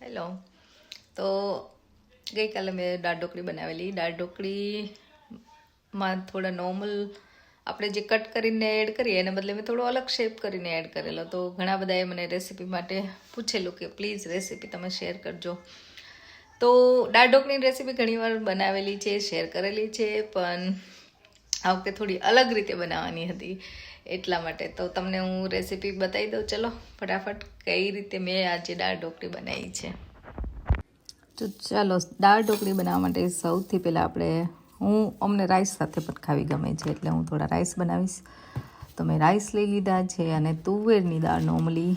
Hello. તો ગઈકાલે મેં દાળ ઢોકળી બનાવેલી. દાળ ઢોકળીમાં થોડા નોર્મલ આપણે જે કટ કરીને એડ કરીએ એને બદલે મેં થોડો અલગ શેપ કરીને એડ કરેલો. તો ઘણા બધાએ મને રેસીપી માટે પૂછેલું કે પ્લીઝ રેસીપી તમે શેર કરજો. તો દાળ ઢોકળીની રેસીપી ઘણીવાર બનાવેલી છે, શેર કરેલી છે, પણ આ વખતે થોડી અલગ રીતે બનાવવાની હતી એટલા માટે. તો તમને હું રેસીપી બતાવી દઉં. ચલો ફટાફટ કઈ રીતે મેં આજે દાળ ઢોકળી બનાવી છે. તો ચાલો, દાળ ઢોકળી બનાવવા માટે સૌથી પહેલાં અમને રાઈસ સાથે પણ ખાવી ગમે છે, એટલે હું થોડા રાઈસ બનાવીશ. તો મેં રાઈસ લઈ લીધા છે અને તુવેરની દાળ નોર્મલી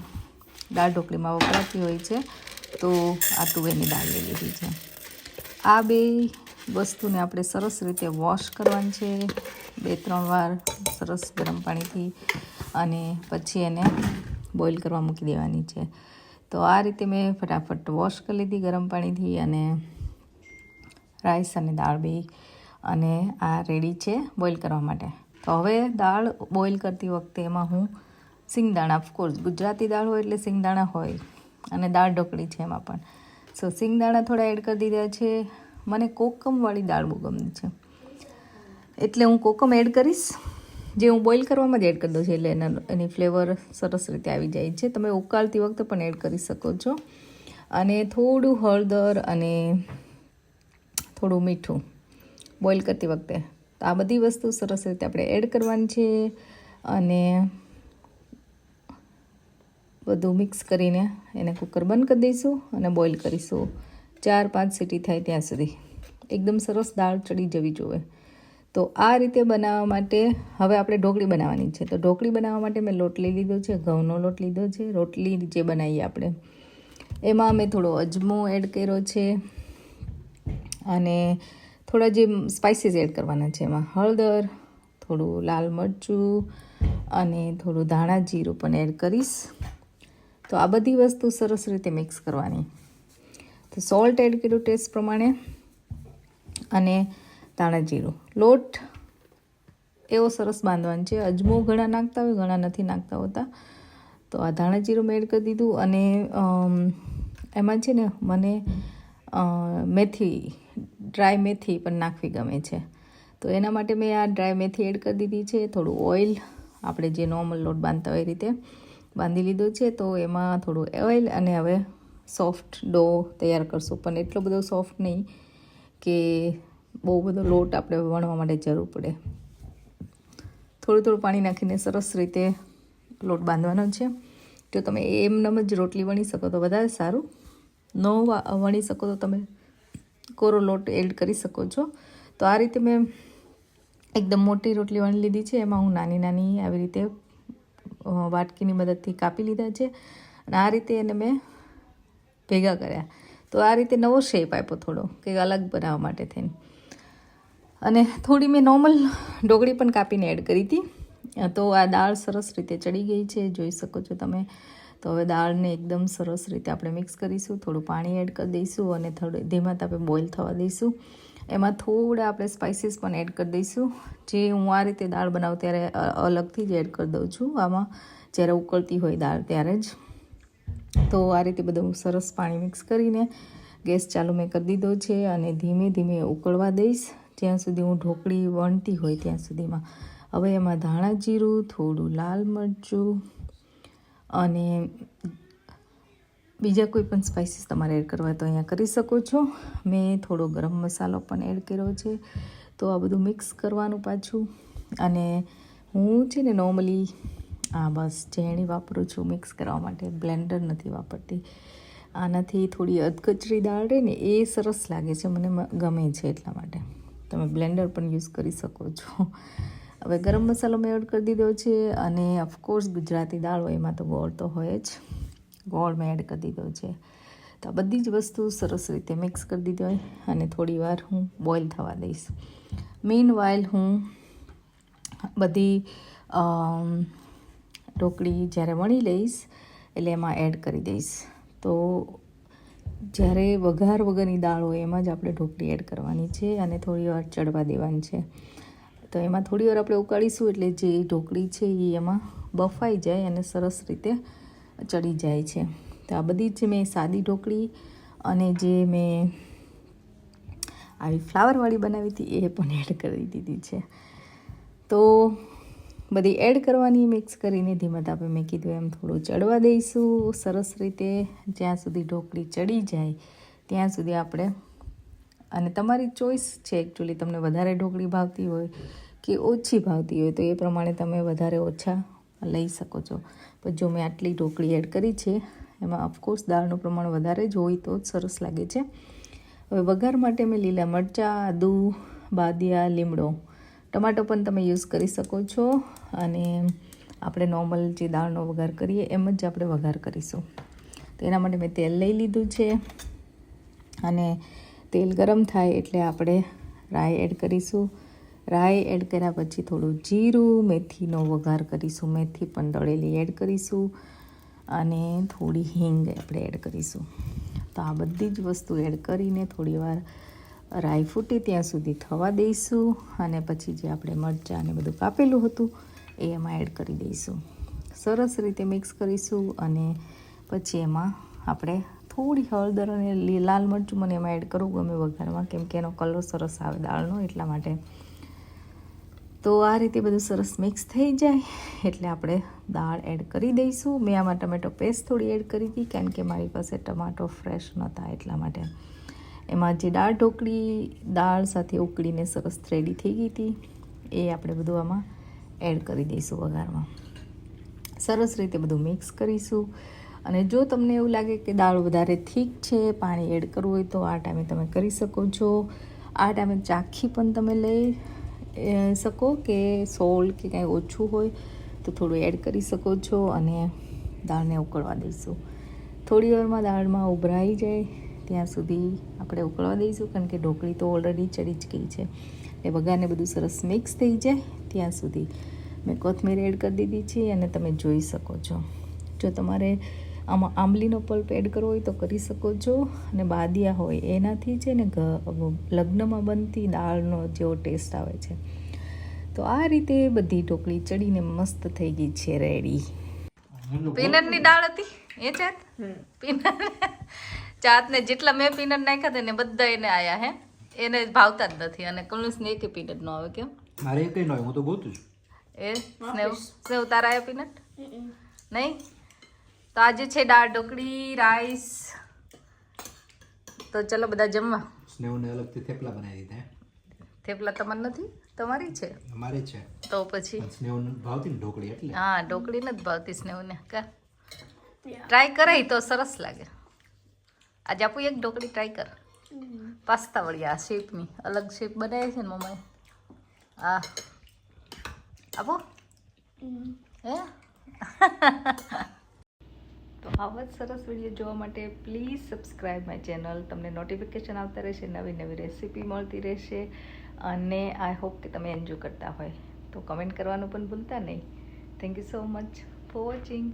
દાળ ઢોકળીમાં વપરાતી હોય છે, તો આ તુવેરની દાળ લઈ લીધી છે. આ બે વસ્તુને આપણે સરસ રીતે વોશ કરવાની છે 2-3 વાર સરસ ગરમ પાણીથી, અને પછી એને બોઇલ કરવા મૂકી દેવાની છે. તો આ રીતે મેં ફટાફટ વોશ કરી લીધી ગરમ પાણીથી, અને રાઈસ અને દાળ બે અને આ રેડી છે બોઇલ કરવા માટે. તો હવે દાળ બોઇલ કરતી વખતે એમાં હું સિંગદાણા, ઓફકોર્સ ગુજરાતી દાળ હોય એટલે સિંગદાણા હોય, અને દાળ ઢોકળી છે એમાં પણ. સો સિંગદાણા થોડા એડ કરી દીધા છે. મને કોકમવાળી દાળ બહુ ગમે છે, એટલે હું કોકમ એડ કરીશ, જે હું બોઇલ કરવામાં જ એડ કરી દઉં છું, એટલે એની ફ્લેવર સરસ રીતે આવી જાય છે. તમે ઉકાળતી વખતે પણ એડ કરી શકો છો. અને થોડું હળદર અને થોડું મીઠું બોઇલ કરતી વખતે. તો આ બધી વસ્તુ સરસ રીતે આપણે એડ કરવાની છે, અને બધું મિક્સ કરીને એને કુકર બંધ કરી દઈશું અને બોઇલ કરીશું 4-5 સીટી થાય ત્યાં સુધી. એકદમ સરસ દાળ ચડી જવી જોઈએ. તો આ રીતે બનાવવા માટે હવે આપણે ઢોકળી બનાવવાની છે. તો ઢોકળી બનાવવા માટે મેં લોટ લઈ લીધો છે, ઘઉંનો લોટ લીધો છે. રોટલી જે બનાવીએ આપણે એમાં મેં થોડો અજમો એડ કર્યો છે, અને થોડા જે સ્પાઇસીસ એડ કરવાના છે એમાં હળદર, થોડું લાલ મરચું અને થોડું ધાણા જીરું પણ એડ કરીશ. તો આ બધી વસ્તુ સરસ રીતે મિક્સ કરવાની. તો સોલ્ટ એડ કર્યું ટેસ્ટ પ્રમાણે, અને ધાણા જીરું. લોટ એવો સરસ બાંધવાનો છે. અજમો ઘણા નાખતા હોય, ઘણા નથી નાખતા હોતા. તો આ ધાણા જીરું મેં એડ કરી દીધું, અને એમાં છે ને મને મેથી, ડ્રાય મેથી પણ નાખવી ગમે છે. તો એના માટે મેં આ ડ્રાય મેથી એડ કરી દીધી છે. થોડું ઓઇલ, આપણે જે નોર્મલ લોટ બાંધતા હોય એ રીતે બાંધી લીધો છે. તો એમાં થોડું ઓઇલ, અને હવે સોફ્ટ ડો તૈયાર કરશું, પણ એટલો બધો સોફ્ટ નહીં કે બહુ બધો લોટ આપણે વણવા માટે જરૂર પડે. થોડું પાણી નાખીને સરસ રીતે લોટ બાંધવાનો છે. જો તમે એમનેમ જ રોટલી વણી શકો તો વધારે સારું. ન વણી શકો તો તમે કોરો લોટ એડ કરી શકો છો. તો આ રીતે મેં એકદમ મોટી રોટલી વણી લીધી છે. એમાં હું નાની આવી રીતે વાટકીની મદદથી કાપી લીધા છે, અને આ રીતે એને મેં ભેગા કર્યા. તો આ રીતે નવો શેપ આપ્યો થોડો, કંઈક અલગ બનાવવા માટે થઈને. અને થોડી મેં નોર્મલ ઢોકળી પણ કાપીને એડ કરી હતી. તો આ દાળ સરસ રીતે ચડી ગઈ છે, જોઈ શકો છો તમે. તો હવે દાળને એકદમ સરસ રીતે આપણે મિક્સ કરીશું. થોડું પાણી એડ કરી દઈશું, અને થોડું ધીમા તાપે બોઇલ થવા દઈશું. એમાં થોડા આપણે સ્પાઇસીસ પણ એડ કરી દઈશું, જે હું આ રીતે દાળ બનાવું ત્યારે અલગથી જ એડ કરી દઉં છું, આમાં જ્યારે ઉકળતી હોય દાળ ત્યારે જ. તો આ રીતે બધું સરસ પાણી મિક્સ કરીને ગેસ ચાલુ મેં કરી દીધો છે, અને ધીમે ધીમે ઉકળવા દઈશ જ્યાં સુધી હું ઢોકળી વણતી હોય ત્યાં સુધીમાં. હવે એમાં ધાણા જીરું, થોડું લાલ મરચું, અને બીજા કોઈ પણ સ્પાઇસીસ તમારે એડ કરવા તો અહીંયા કરી શકો છો. મેં થોડો ગરમ મસાલો પણ એડ કર્યો છે. તો આ બધું મિક્સ કરવાનું પાછું. અને હું છે ને નોર્મલી બસ ઝેણી વાપરું છું મિક્સ કરવા માટે, બ્લેન્ડર નથી વાપરતી. આનાથી થોડી અધકચરી દાળ રહે ને એ સરસ લાગે છે, મને ગમે છે એટલા માટે. તમે બ્લેન્ડર પણ યુઝ કરી શકો છો. હવે ગરમ મસાલો મેં એડ કરી દીધો છે, અને ઓફકોર્સ ગુજરાતી દાળ હોય એમાં તો ગોળ તો હોય જ. ગોળ મેં એડ કરી દીધો છે. તો આ બધી જ વસ્તુ સરસ રીતે મિક્સ કરી દીધી હોય, અને થોડી વાર હું બોઇલ થવા દઈશ. મીન વાઇલ હું બધી ઢોકળી જ્યારે વણી લઈશ એટલે એમાં એડ કરી દઈશ. તો જ્યારે વઘાર વગરની દાળ હોય એમાં જ આપણે ઢોકળી એડ કરવાની છે, અને થોડી વાર ચડવા દેવાની છે. તો એમાં થોડી વાર આપણે ઉકાળીશું, એટલે જે ઢોકળી છે એ એમાં બફાઈ જાય અને સરસ રીતે ચડી જાય છે. તો આ બધી જ મેં સાદી ઢોકળી અને જે મેં આવી ફ્લાવરવાળી બનાવી હતી એ પણ એડ કરી દીધી છે. તો બધી એડ કરવાની, મિક્સ કરીને ધીમા તાપે મેં કીધું એમ થોડું ચડવા દઈશું સરસ રીતે. જ્યાં સુધી ઢોકળી ચડી જાય ત્યાં સુધી આપણે, અને તમારી ચોઈસ છે એકચ્યુઅલી, તમને વધારે ઢોકળી ભાવતી હોય કે ઓછી ભાવતી હોય તો એ પ્રમાણે તમે વધારે ઓછા લઈ શકો છો. પણ જો મેં આટલી ઢોકળી એડ કરી છે એમાં ઓફકોર્સ દાળનું પ્રમાણ વધારે જ હોય તો જ સરસ લાગે છે. હવે વઘાર માટે મેં લીલા મરચાં, આદું, બાદિયા, લીમડો, ટમાટો પણ તમે યુઝ કરી શકો છો. અને આપણે નોર્મલ જે દાળનો વઘાર કરીએ એમ જ આપણે વઘાર કરીશું. તો એના માટે મેં તેલ લઈ લીધું છે અને તેલ ગરમ થાય એટલે આપણે રાઈ એડ કરીશું. રાઈ એડ કર્યા પછી થોડું જીરું, મેથીનો વઘાર કરીશું. મેથી પણ દળેલી એડ કરીશું અને થોડી હિંગ આપણે એડ કરીશું. તો આ બધી જ વસ્તુ એડ કરીને થોડી વાર રાઈ ફૂટે ત્યાં સુધી થવા દઈશું. અને પછી જે આપણે મરચાં અને બધું કાપેલું હતું એ એમાં એડ કરી દઈશું. સરસ રીતે મિક્સ કરીશું અને પછી એમાં આપણે થોડી હળદર અને લાલ મરચું મને એમાં એડ કરવું ગમે વઘારમાં, કેમ કે એનો કલર સરસ આવે દાળનો, એટલા માટે. તો આ રીતે બધું સરસ મિક્સ થઈ જાય એટલે આપણે દાળ એડ કરી દઈશું. મેં આમાં ટમેટો પેસ્ટ થોડી એડ કરી હતી કારણ કે મારી પાસે ટમાટો ફ્રેશ નહોતા, એટલા માટે. એમાં જે દાળ ઢોકળી દાળ સાથે ઉકળીને સરસ રેડી થઈ ગઈ હતી એ આપણે બધું આમાં એડ કરી દઈશું વઘારમાં. સરસ રીતે બધું મિક્સ કરીશું. અને જો તમને એવું લાગે કે દાળ વધારે થીક છે, પાણી એડ કરવું હોય તો આ ટાઈમે તમે કરી શકો છો. આ ટાઈમે ચાખી પણ તમે લઈ શકો કે સોલ્ટ કે કાંઈ ઓછું હોય તો થોડું એડ કરી શકો છો. અને દાળને ઉકળવા દઈશું. થોડી વારમાં દાળમાં ઉભરાઈ જાય ત્યાં સુધી આપણે ઉકળવા દઈશું, કારણ કે ઢોકળી તો ઓલરેડી ચડી જ ગઈ છે. એ વઘારને બધું સરસ મિક્સ થઈ જાય ત્યાં સુધી મેં કોથમીર એડ કરી દીધી છે અને તમે જોઈ શકો છો. જો તમારે આમાં આંબલીનો પલ્પ એડ કરવો હોય તો કરી શકો છો. અને બાદિયા હોય એનાથી છે ને લગ્નમાં બનતી દાળનો જેવો ટેસ્ટ આવે છે. તો આ રીતે બધી ઢોકળી ચડીને મસ્ત થઈ ગઈ છે રેડી. પીનટની દાળ હતી એ ચાત ચાતને જેટલા મેં પીનટ નાખ્યા હતા ને બધા એને આયા હે, એને ભાવતા જ નથી. અને કમલેશને એક પીનટ નો આવે. કેમ મારે એક ન હોય, હું તો ગોતું છું. એ સ્નેવ તારા આયા પીનટ નહીં? તો આજે છે દાળ ઢોકળી રાઈસ. તો ચલો બધા જમવા. સ્નેવને અલગથી થેપલા બનાવી દીધા. થેપલા તમારે નથી? તમારી છે? અમારે છે. તો પછી સ્નેવને ભાવતી ને ઢોકળી એટલે. હા, ઢોકળી નથી ભાવતી સ્નેવને. કા ટ્રાય કરાય તો સરસ લાગે. આજે આપું એક ઢોકળી ટ્રાય કર. પાસ્તા વળી આ શેપની અલગ શેપ બનાવી છે ને મમ્માએ. હા આપો હે. તો આવા જ સરસ વિડીયો જોવા માટે પ્લીઝ સબસ્ક્રાઈબ માય ચેનલ. તમને નોટિફિકેશન આવતા રહેશે, નવી નવી રેસીપી મળતી રહેશે. અને આઈ હોપ કે તમે એન્જોય કરતા હોય. તો કમેન્ટ કરવાનું પણ ભૂલતા નહીં. Thank you so much for watching.